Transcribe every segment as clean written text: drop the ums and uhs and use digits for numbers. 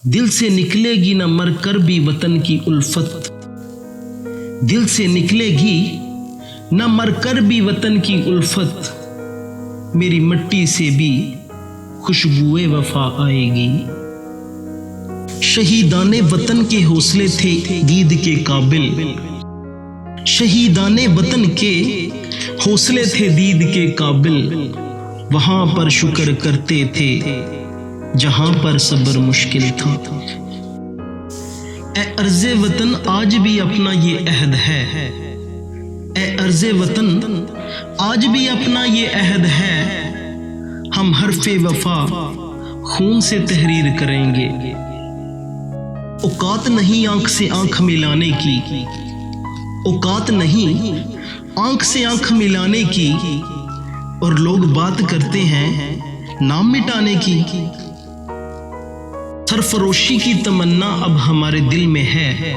दिल से निकलेगी न मर कर भी वतन की उल्फत, दिल से निकलेगी न मर कर भी वतन की उल्फत, मेरी मिट्टी से भी खुशबुए वफा आएगी। शहीदाने वतन के हौसले थे दीद के काबिल, शहीदाने वतन के हौसले थे दीद के काबिल, वहां पर शुक्र करते थे जहां पर सब्र मुश्किल था। ए अर्ज़े वतन आज भी अपना ये अहद है, ए अर्ज़े वतन आज भी अपना ये अहद है, हम हरफ़े वफा खून से तहरीर करेंगे। औकात नहीं आंख से आंख मिलाने की, औकात नहीं आंख से आंख मिलाने की, और लोग बात करते हैं नाम मिटाने की। सरफरोशी की तमन्ना अब हमारे दिल में है,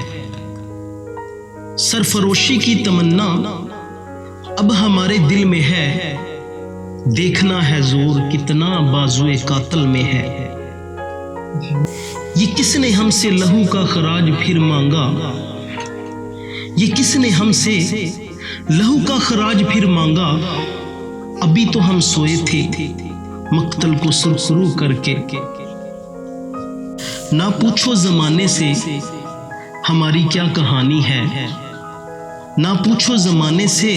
सरफरोशी की तमन्ना अब हमारे दिल में है, देखना है जोर कितना बाजुए कातिल में है। ये किसने हमसे लहू का खराज फिर मांगा, ये किसने हमसे लहू का खराज फिर मांगा, अभी तो हम सोए थे मक्तल को सुरसुरू करके। ना पूछो जमाने से हमारी क्या कहानी है, ना पूछो जमाने से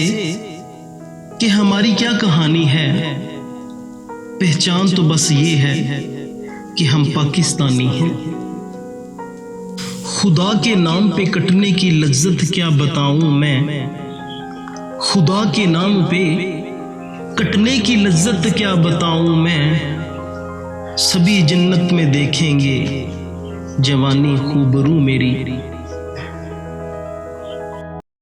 कि हमारी क्या कहानी है, पहचान तो बस ये है कि हम पाकिस्तानी हैं। खुदा के नाम पे कटने की लज्जत क्या बताऊं मैं, खुदा के नाम पे कटने की लज्जत क्या बताऊं मैं, सभी जन्नत में देखेंगे जवानी खूबरू मेरी।